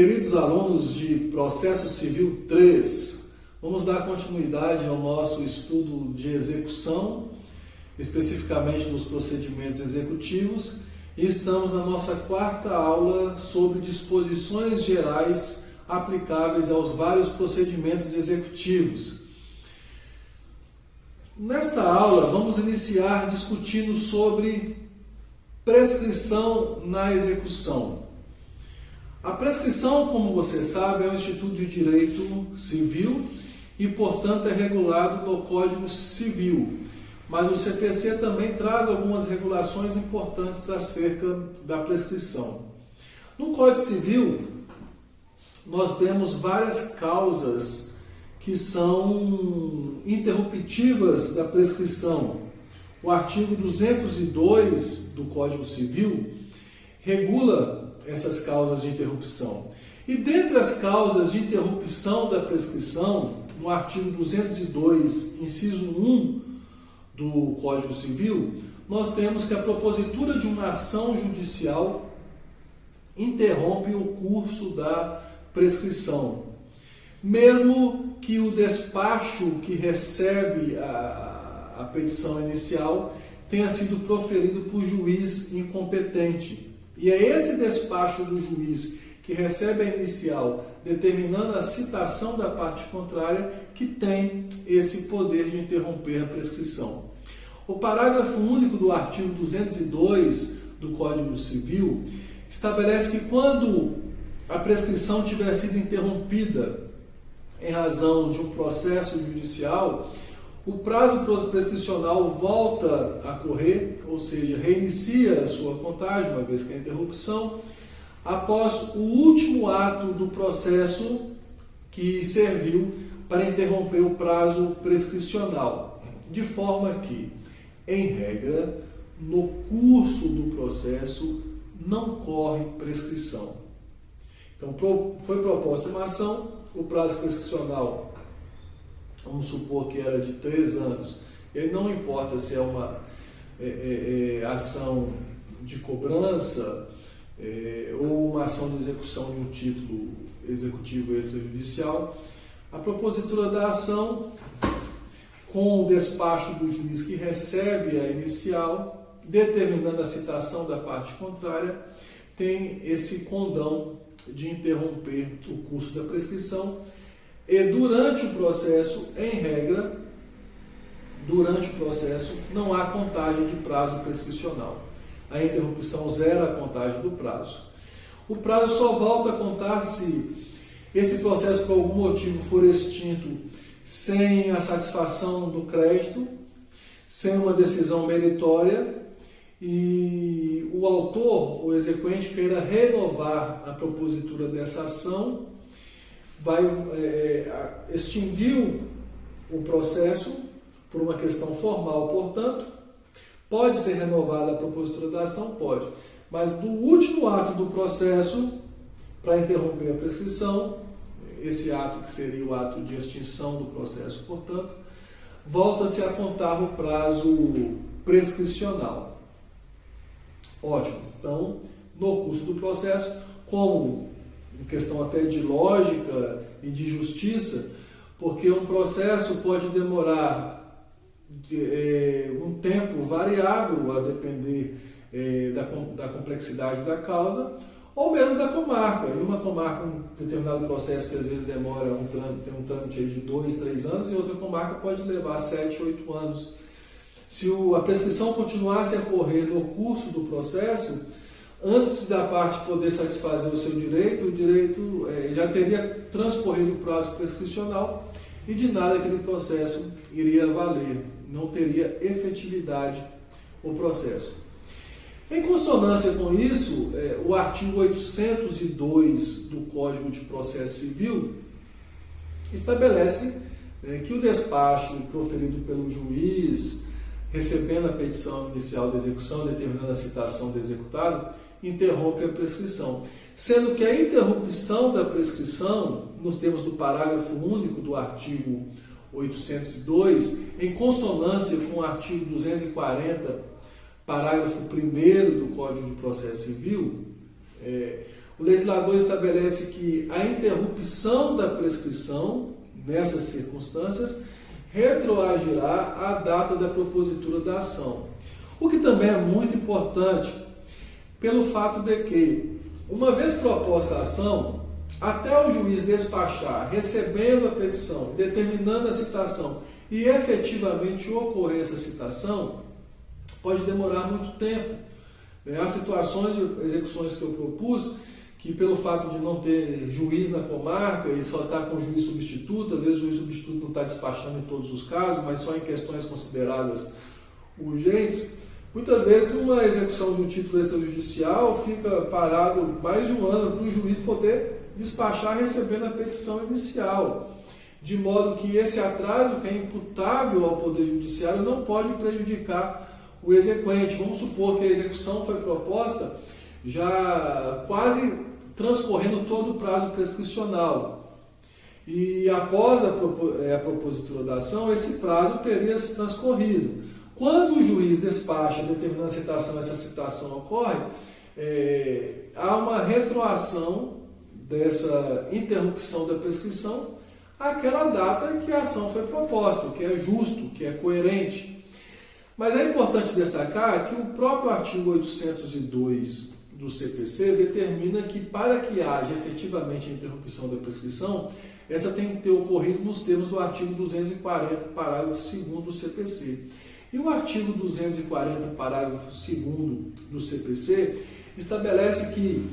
Queridos alunos de Processo Civil 3, vamos dar continuidade ao nosso estudo de execução, especificamente dos procedimentos executivos, e estamos na nossa quarta aula sobre disposições gerais aplicáveis aos vários procedimentos executivos. Nesta aula, vamos iniciar discutindo sobre prescrição na execução. A prescrição, como você sabe, é um instituto de direito civil e, portanto, é regulado no Código Civil. Mas o CPC também traz algumas regulações importantes acerca da prescrição. No Código Civil, nós temos várias causas que são interruptivas da prescrição. O artigo 202 do Código Civil regula essas causas de interrupção. E dentre as causas de interrupção da prescrição, no artigo 202, inciso 1 do Código Civil, nós temos que a propositura de uma ação judicial interrompe o curso da prescrição, mesmo que o despacho que recebe a petição inicial tenha sido proferido por juiz incompetente. E é esse despacho do juiz que recebe a inicial, determinando a citação da parte contrária, que tem esse poder de interromper a prescrição. O parágrafo único do artigo 202 do Código Civil estabelece que quando a prescrição tiver sido interrompida em razão de um processo judicial, o prazo prescricional volta a correr, ou seja, reinicia a sua contagem, uma vez que a interrupção, após o último ato do processo que serviu para interromper o prazo prescricional, de forma que, em regra, no curso do processo não corre prescrição. Então, foi proposta uma ação, o prazo prescricional, vamos supor que era de 3 anos, e aí não importa se é uma ação de cobrança ou uma ação de execução de um título executivo extrajudicial, a propositura da ação, com o despacho do juiz que recebe a inicial, determinando a citação da parte contrária, tem esse condão de interromper o curso da prescrição. E durante o processo, em regra, não há contagem de prazo prescricional. A interrupção zera a contagem do prazo. O prazo só volta a contar se esse processo, por algum motivo, for extinto sem a satisfação do crédito, sem uma decisão meritória, e o autor, o exequente, queira renovar a propositura dessa ação, extinguiu o processo por uma questão formal, portanto, pode ser renovada a propositura da ação? Pode. Mas do último ato do processo, para interromper a prescrição, esse ato que seria o ato de extinção do processo, portanto, volta-se a contar o prazo prescricional. Ótimo. Então, no curso do processo, como questão até de lógica e de justiça, porque um processo pode demorar um tempo variável, a depender da complexidade da causa, ou mesmo da comarca. E uma comarca, um determinado processo que às vezes demora tem um trâmite de 2, 3 anos, e outra comarca pode levar 7, 8 anos. Se a prescrição continuasse a correr no curso do processo, antes da parte poder satisfazer o seu direito, o direito já teria transcorrido o prazo prescricional e de nada aquele processo iria valer, não teria efetividade o processo. Em consonância com isso, o artigo 802 do Código de Processo Civil estabelece que o despacho proferido pelo juiz, recebendo a petição inicial de execução, determinando a citação do executado, interrompe a prescrição. Sendo que a interrupção da prescrição, nos termos do parágrafo único do artigo 802, em consonância com o artigo 240, parágrafo 1º do Código de Processo Civil, o legislador estabelece que a interrupção da prescrição, nessas circunstâncias, retroagirá à data da propositura da ação. O que também é muito importante, pelo fato de que, uma vez proposta a ação, até o juiz despachar, recebendo a petição, determinando a citação e efetivamente ocorrer essa citação, pode demorar muito tempo. Há situações de execuções que eu propus que, pelo fato de não ter juiz na comarca e só estar com juiz substituto, às vezes o juiz substituto não está despachando em todos os casos, mas só em questões consideradas urgentes, muitas vezes uma execução de um título extrajudicial fica parado mais de um ano para o juiz poder despachar recebendo a petição inicial, de modo que esse atraso, que é imputável ao Poder Judiciário, não pode prejudicar o exequente. Vamos supor que a execução foi proposta já quase transcorrendo todo o prazo prescricional. E após a propositura da ação, esse prazo teria se transcorrido. Quando o juiz despacha determinando a citação, essa citação ocorre, há uma retroação dessa interrupção da prescrição àquela data que a ação foi proposta, o que é justo, o que é coerente. Mas é importante destacar que o próprio artigo 802 do CPC determina que, para que haja efetivamente a interrupção da prescrição, essa tem que ter ocorrido nos termos do artigo 240, parágrafo 2º do CPC. E o artigo 240, parágrafo 2º do CPC, estabelece que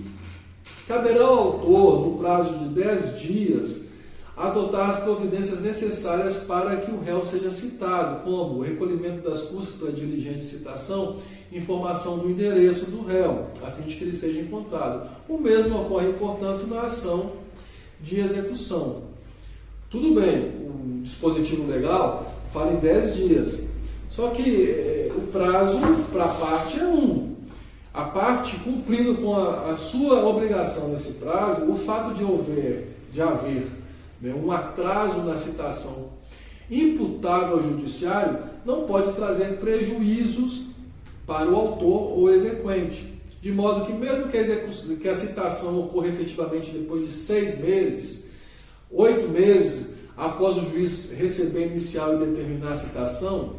caberá ao autor, no prazo de 10 dias, adotar as providências necessárias para que o réu seja citado, como o recolhimento das custas para diligente citação, informação do endereço do réu, a fim de que ele seja encontrado. O mesmo ocorre, portanto, na ação de execução. Tudo bem, o dispositivo legal fala em 10 dias, só que o prazo para a parte é 1. A parte, cumprindo com a sua obrigação nesse prazo, o fato de haver um atraso na citação imputável ao judiciário não pode trazer prejuízos para o autor ou exequente, de modo que mesmo que a citação ocorra efetivamente depois de 6 meses, 8 meses, após o juiz receber inicial e determinar a citação,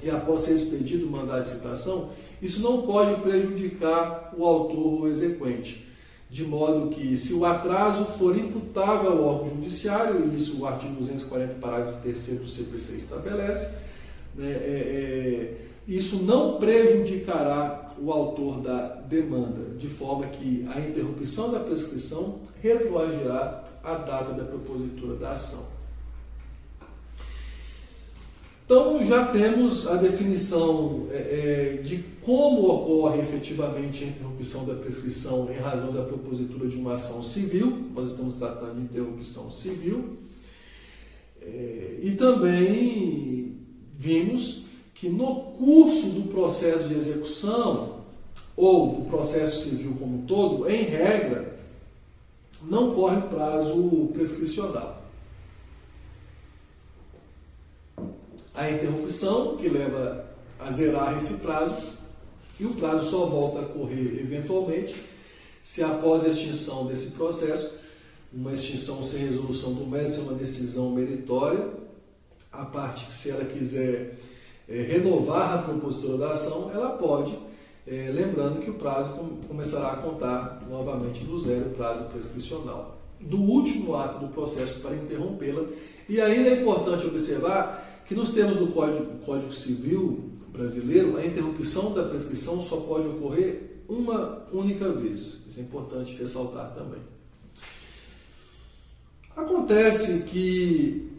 e após ser expedido o mandado de citação, isso não pode prejudicar o autor ou exequente. De modo que, se o atraso for imputável ao órgão judiciário, e isso o artigo 240, parágrafo 3º do CPC estabelece, isso não prejudicará o autor da demanda, de forma que a interrupção da prescrição retroagirá à data da propositura da ação. Então, já temos a definição de como ocorre efetivamente a interrupção da prescrição em razão da propositura de uma ação civil. Nós estamos tratando de interrupção civil. E também vimos que no curso do processo de execução, ou do processo civil como um todo, em regra, não corre o prazo prescricional. A interrupção, que leva a zerar esse prazo, e o prazo só volta a correr eventualmente se após a extinção desse processo, uma extinção sem resolução do mérito, se é uma decisão meritória, a parte que, se ela quiser renovar a propositura da ação, ela pode, lembrando que o prazo começará a contar novamente do zero, o prazo prescricional, do último ato do processo para interrompê-la. E ainda é importante observar que nos termos do Código Civil brasileiro, a interrupção da prescrição só pode ocorrer uma única vez. Isso é importante ressaltar também. Acontece que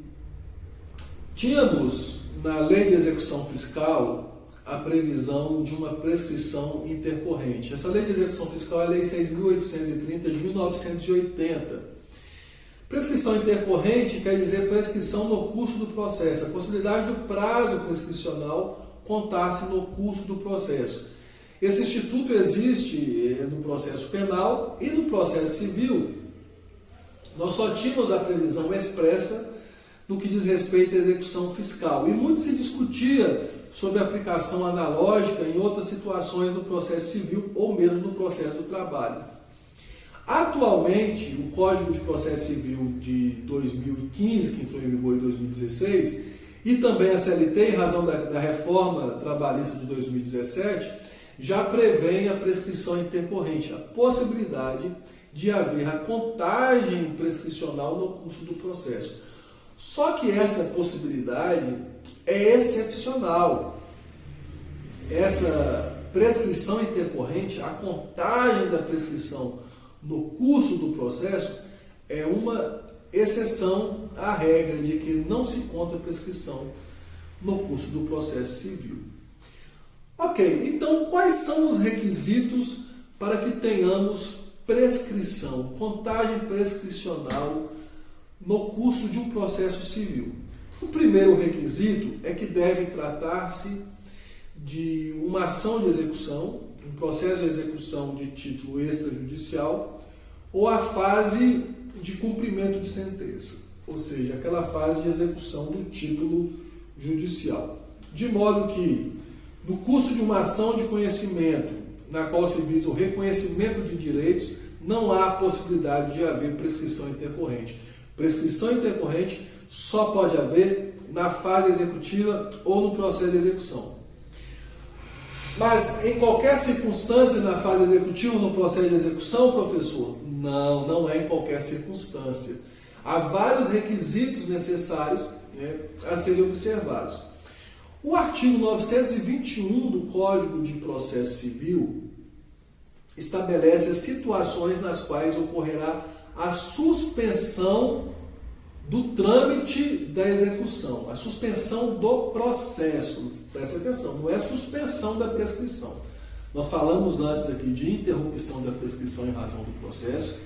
tínhamos na Lei de Execução Fiscal a previsão de uma prescrição intercorrente. Essa Lei de Execução Fiscal é a Lei 6.830 de 1980. Prescrição intercorrente quer dizer prescrição no curso do processo, a possibilidade do prazo prescricional contar-se no curso do processo. Esse instituto existe no processo penal e no processo civil. Nós só tínhamos a previsão expressa no que diz respeito à execução fiscal. E muito se discutia sobre a aplicação analógica em outras situações no processo civil ou mesmo no processo do trabalho. Atualmente, o Código de Processo Civil de 2015, que entrou em vigor em 2016, e também a CLT, em razão da reforma trabalhista de 2017, já prevêem a prescrição intercorrente, a possibilidade de haver a contagem prescricional no curso do processo. Só que essa possibilidade é excepcional. Essa prescrição intercorrente, a contagem da prescrição no curso do processo, é uma exceção à regra de que não se conta prescrição no curso do processo civil. Ok, então quais são os requisitos para que tenhamos prescrição, contagem prescricional no curso de um processo civil? O primeiro requisito é que deve tratar-se de uma ação de execução, um processo de execução de título extrajudicial ou a fase de cumprimento de sentença, ou seja, aquela fase de execução do título judicial. De modo que, no curso de uma ação de conhecimento, na qual se visa o reconhecimento de direitos, não há possibilidade de haver prescrição intercorrente. Prescrição intercorrente só pode haver na fase executiva ou no processo de execução. Mas em qualquer circunstância na fase executiva ou no processo de execução, professor? Não, não é em qualquer circunstância. Há vários requisitos necessários, a serem observados. O artigo 921 do Código de Processo Civil estabelece as situações nas quais ocorrerá a suspensão do trâmite da execução, a suspensão do processo. Presta atenção, não é a suspensão da prescrição. Nós falamos antes aqui de interrupção da prescrição em razão do processo,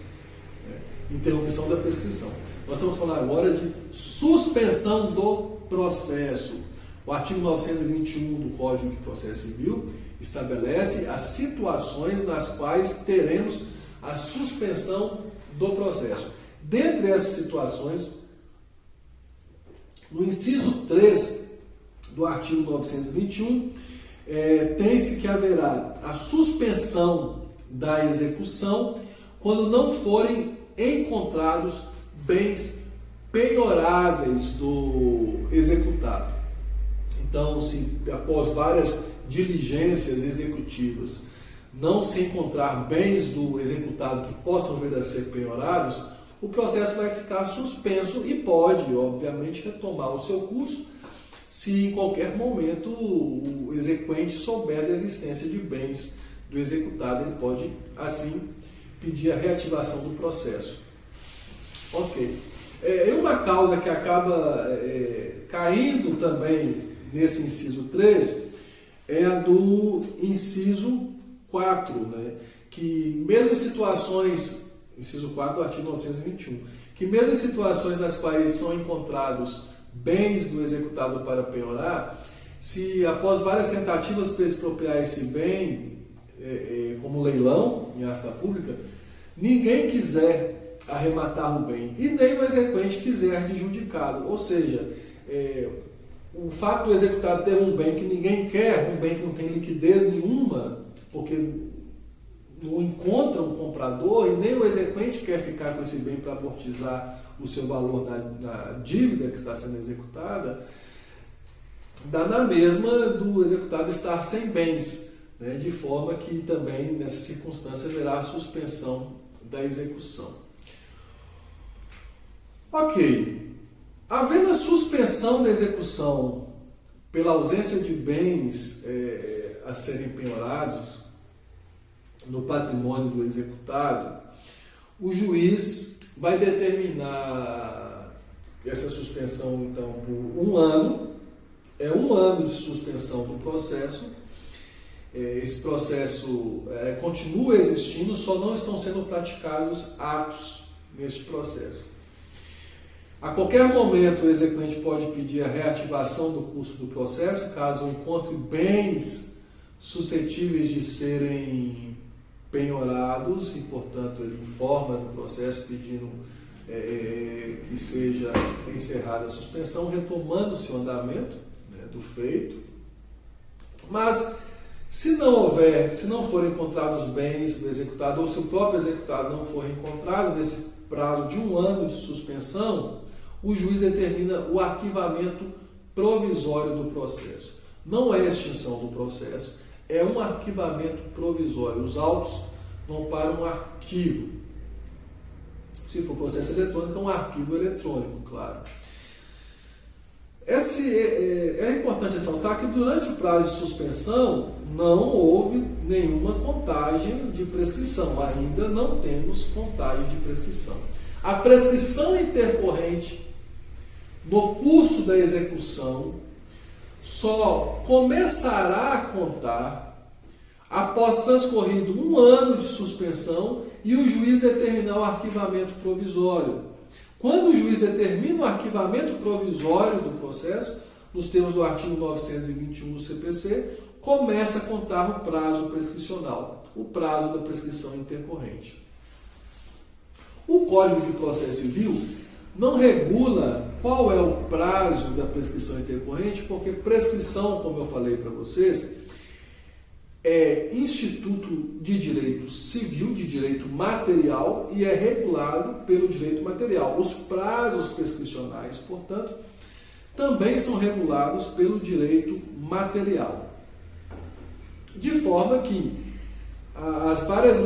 interrupção da prescrição. Nós estamos falando agora de suspensão do processo. O artigo 921 do Código de Processo Civil estabelece as situações nas quais teremos a suspensão do processo. Dentre essas situações, no inciso 3 do artigo 921, tem-se que haverá a suspensão da execução quando não forem encontrados bens penhoráveis do executado. Então, se após várias diligências executivas não se encontrar bens do executado que possam vir a ser penhorados, o processo vai ficar suspenso e pode, obviamente, retomar o seu curso se em qualquer momento o exequente souber da existência de bens do executado. Ele pode, assim, pedir a reativação do processo. Ok. E uma causa que acaba caindo também nesse inciso 3 é a do inciso 4, que mesmo em situações, inciso 4 do artigo 921, que mesmo em situações nas quais são encontrados bens do executado para penhorar, se após várias tentativas para expropriar esse bem, como leilão em asta pública, ninguém quiser arrematar o bem e nem o exequente quiser adjudicá-lo, ou seja, o fato do executado ter um bem que ninguém quer, um bem que não tem liquidez nenhuma, porque não encontra um comprador e nem o exequente quer ficar com esse bem para amortizar o seu valor na dívida que está sendo executada, dá na mesma do executado estar sem bens, de forma que também nessa circunstância haverá a suspensão da execução. Ok. Havendo a suspensão da execução pela ausência de bens a serem penhorados no patrimônio do executado, o juiz vai determinar essa suspensão, então, por 1 ano. É 1 ano de suspensão do processo. Esse processo continua existindo, só não estão sendo praticados atos neste processo. A qualquer momento, o exequente pode pedir a reativação do curso do processo, caso encontre bens suscetíveis de serem penhorados, e, portanto, ele informa do processo pedindo que seja encerrada a suspensão, retomando-se o andamento do feito. Mas, Se não forem encontrados bens do executado, ou se o próprio executado não for encontrado nesse prazo de 1 ano de suspensão, o juiz determina o arquivamento provisório do processo. Não é extinção do processo, é um arquivamento provisório. Os autos vão para um arquivo. Se for processo eletrônico, é um arquivo eletrônico, claro. É importante ressaltar que durante o prazo de suspensão não houve nenhuma contagem de prescrição. Ainda não temos contagem de prescrição. A prescrição intercorrente no curso da execução só começará a contar após transcorrido 1 ano de suspensão e o juiz determinar o arquivamento provisório. Quando o juiz determina o arquivamento provisório do processo, nos termos do artigo 921 do CPC, começa a contar o prazo prescricional, o prazo da prescrição intercorrente. O Código de Processo Civil não regula qual é o prazo da prescrição intercorrente, porque prescrição, como eu falei para vocês, é instituto de direito civil, de direito material, e é regulado pelo direito material. Os prazos prescricionais, portanto, também são regulados pelo direito material. De forma que as várias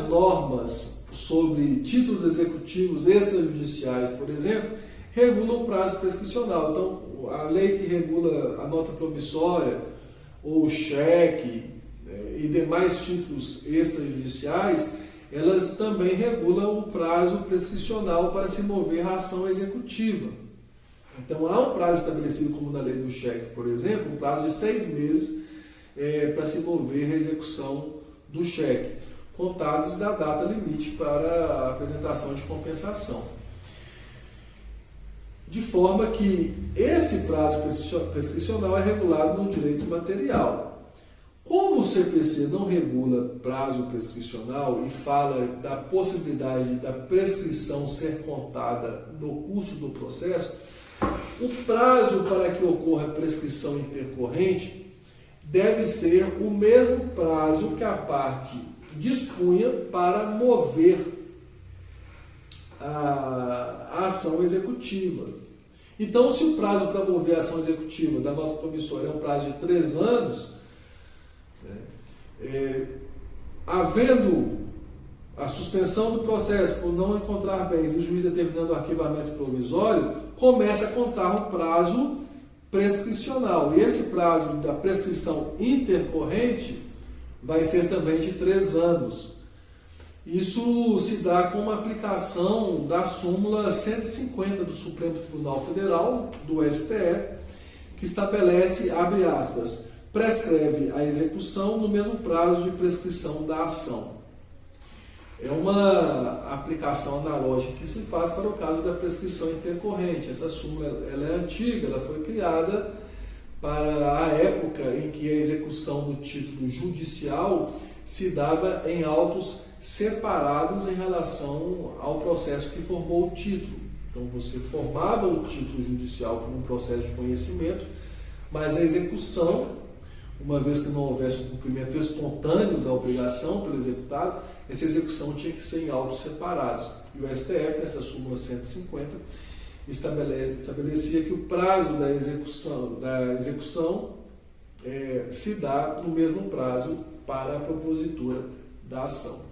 normas sobre títulos executivos extrajudiciais, por exemplo, regulam o prazo prescricional. Então, a lei que regula a nota promissória, ou o cheque e demais títulos extrajudiciais, elas também regulam o prazo prescricional para se mover a ação executiva. Então, há um prazo estabelecido, como na lei do cheque, por exemplo, um prazo de 6 meses para se mover a execução do cheque, contados da data limite para a apresentação de compensação. De forma que esse prazo prescricional é regulado no direito material. Como o CPC não regula prazo prescricional e fala da possibilidade da prescrição ser contada no curso do processo, o prazo para que ocorra prescrição intercorrente deve ser o mesmo prazo que a parte dispunha para mover a ação executiva. Então, se o prazo para mover a ação executiva da nota promissória é um prazo de 3 anos, havendo a suspensão do processo por não encontrar bens e o juiz determinando o arquivamento provisório, começa a contar o prazo prescricional. E esse prazo da prescrição intercorrente vai ser também de 3 anos. Isso se dá com uma aplicação da súmula 150 do Supremo Tribunal Federal, do STF, que estabelece, abre aspas, prescreve a execução no mesmo prazo de prescrição da ação. É uma aplicação analógica que se faz para o caso da prescrição intercorrente. Essa súmula ela é antiga, ela foi criada para a época em que a execução do título judicial se dava em autos separados em relação ao processo que formou o título. Então você formava o título judicial por um processo de conhecimento, mas a execução, uma vez que não houvesse um cumprimento espontâneo da obrigação pelo executado, essa execução tinha que ser em autos separados. E o STF, nessa súmula 150, estabelecia que o prazo da execução se dá no mesmo prazo para a propositura da ação.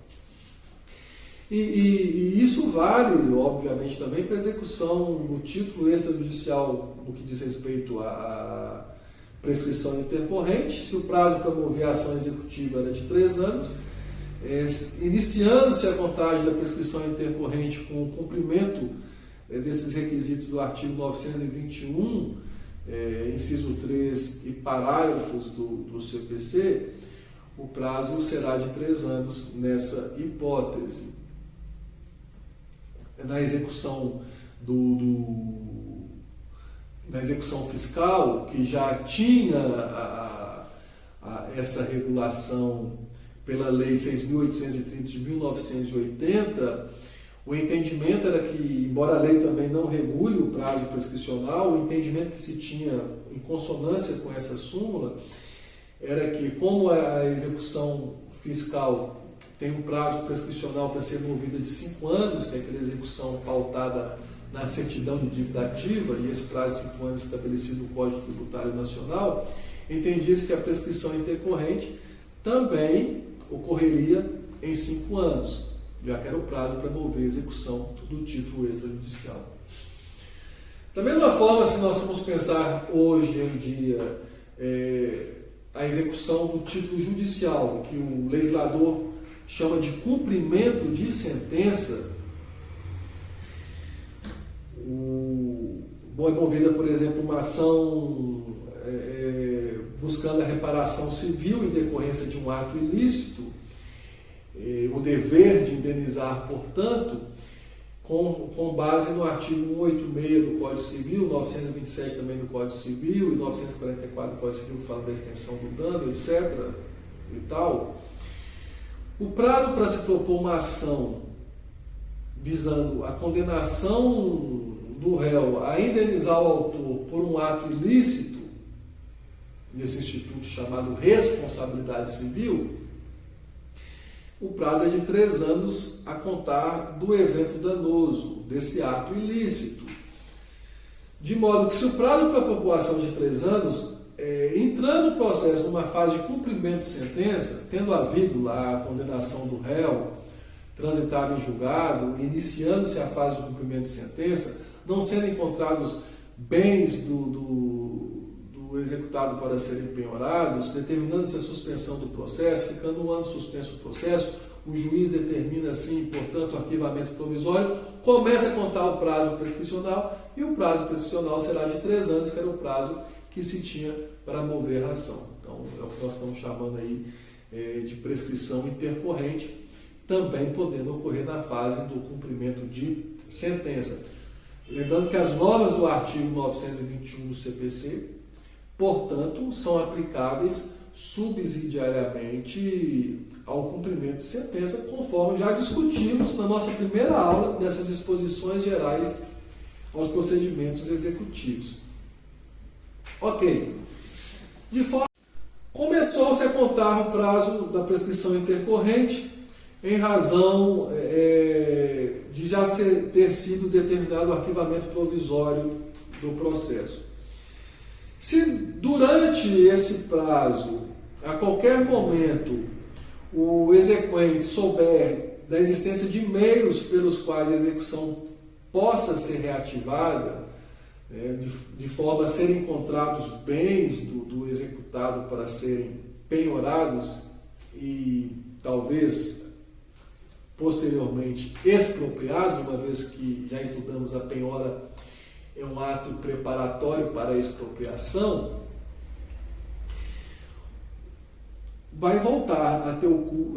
E isso vale, obviamente, também para a execução no título extrajudicial no que diz respeito à prescrição intercorrente. Se o prazo para mover a ação executiva era de 3 anos, iniciando-se a contagem da prescrição intercorrente com o cumprimento desses requisitos do artigo 921, inciso 3 e parágrafos do CPC, o prazo será de 3 anos nessa hipótese. Na execução na execução fiscal, que já tinha essa regulação pela Lei 6.830 de 1980, O entendimento era que, embora a lei também não regule o prazo prescricional, o entendimento que se tinha em consonância com essa súmula era que, como a execução fiscal tem um prazo prescricional para ser movida de 5 anos, que é aquela execução pautada na certidão de dívida ativa, e esse prazo de 5 anos estabelecido no Código Tributário Nacional, entendia-se que a prescrição intercorrente também ocorreria em 5 anos, já que era o prazo para mover a execução do título extrajudicial. Da mesma forma, se nós formos pensar hoje em dia a execução do título judicial, que o legislador chama de cumprimento de sentença, é movida, por exemplo, uma ação buscando a reparação civil em decorrência de um ato ilícito, o dever de indenizar, portanto, com base no artigo 186 do Código Civil, 927 também do Código Civil e 944 do Código Civil, que fala da extensão do dano, etc. e tal. O prazo para se propor uma ação visando a condenação do réu a indenizar o autor por um ato ilícito, nesse instituto chamado responsabilidade civil, o prazo é de 3 anos a contar do evento danoso, desse ato ilícito. De modo que, se o prazo para a população de 3 anos, entrando o processo numa fase de cumprimento de sentença, tendo havido lá a condenação do réu, transitado em julgado, iniciando-se a fase de cumprimento de sentença, não sendo encontrados bens do executado para serem penhorados, determinando-se a suspensão do processo, ficando 1 ano suspenso o processo, o juiz determina assim, portanto, o arquivamento provisório, começa a contar o prazo prescricional, e o prazo prescricional será de 3 anos, que era o prazo que se tinha para mover a ação. Então, é o que nós estamos chamando aí de prescrição intercorrente, também podendo ocorrer na fase do cumprimento de sentença. Lembrando que as normas do artigo 921 do CPC, portanto, são aplicáveis subsidiariamente ao cumprimento de sentença, conforme já discutimos na nossa primeira aula dessas disposições gerais aos procedimentos executivos. Ok. Começou-se a contar o prazo da prescrição intercorrente em razão de já ter sido determinado o arquivamento provisório do processo. Se durante esse prazo, a qualquer momento, o exequente souber da existência de meios pelos quais a execução possa ser reativada, de forma a serem encontrados bens do executado para serem penhorados e talvez posteriormente expropriados, uma vez que já estudamos a penhora é um ato preparatório para a expropriação, vai voltar a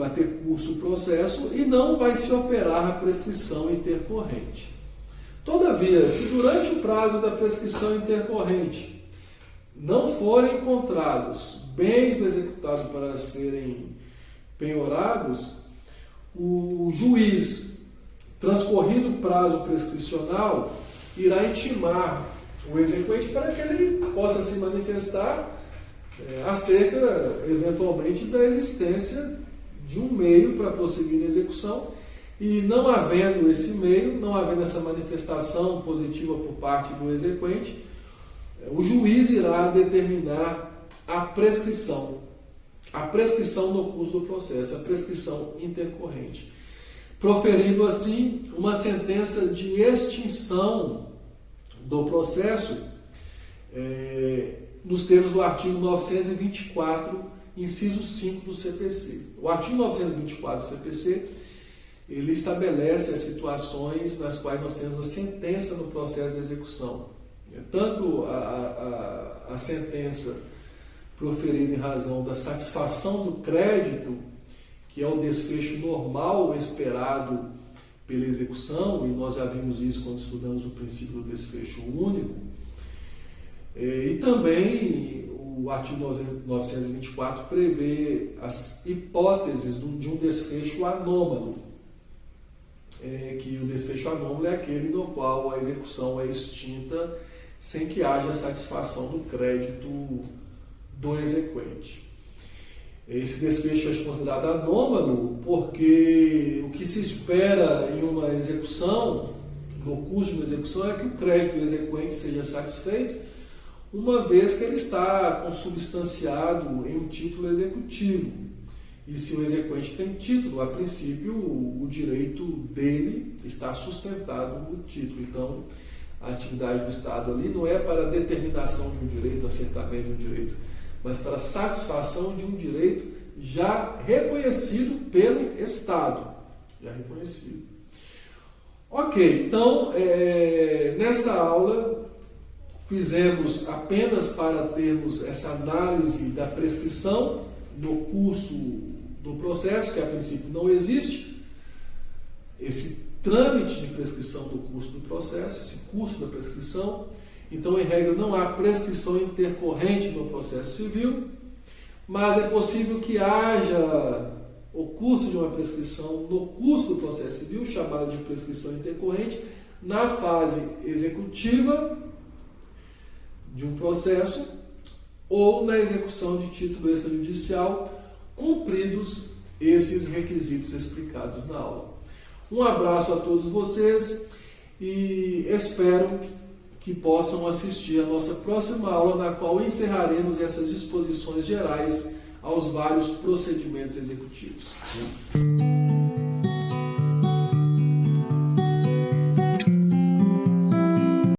ter curso o processo e não vai se operar a prescrição intercorrente. Todavia, se durante o prazo da prescrição intercorrente não forem encontrados bens do executado para serem penhorados, o juiz, transcorrido o prazo prescricional, irá intimar o exequente para que ele possa se manifestar acerca, eventualmente, da existência de um meio para prosseguir na execução, e não havendo esse meio, não havendo essa manifestação positiva por parte do exequente, o juiz irá determinar a prescrição no curso do processo, a prescrição intercorrente, proferindo assim uma sentença de extinção do processo nos termos do artigo 924, inciso 5 do CPC. O artigo 924 do CPC, ele estabelece as situações nas quais nós temos a sentença no processo de execução. Tanto a sentença proferida em razão da satisfação do crédito, que é o desfecho normal esperado pela execução, e nós já vimos isso quando estudamos o princípio do desfecho único, e também o artigo 924 prevê as hipóteses de um desfecho anômalo. que o desfecho anômalo é aquele no qual a execução é extinta sem que haja satisfação do crédito do exequente. Esse desfecho é considerado anômalo porque o que se espera em uma execução, no curso de uma execução, é que o crédito do exequente seja satisfeito, uma vez que ele está consubstanciado em um título executivo. E se o exequente tem título, a princípio o direito dele está sustentado no título. Então, a atividade do Estado ali não é para a determinação de um direito, assentamento de um direito, mas para a satisfação de um direito já reconhecido pelo Estado. Já reconhecido. Ok, então, nessa aula, fizemos apenas para termos essa análise da prescrição no curso do processo, que a princípio não existe, esse trâmite de prescrição do curso do processo, esse curso da prescrição. Então, em regra, não há prescrição intercorrente no processo civil, mas é possível que haja o curso de uma prescrição no curso do processo civil, chamada de prescrição intercorrente, na fase executiva de um processo ou na execução de título extrajudicial, cumpridos esses requisitos explicados na aula. Um abraço a todos vocês e espero que possam assistir a nossa próxima aula, na qual encerraremos essas disposições gerais aos vários procedimentos executivos.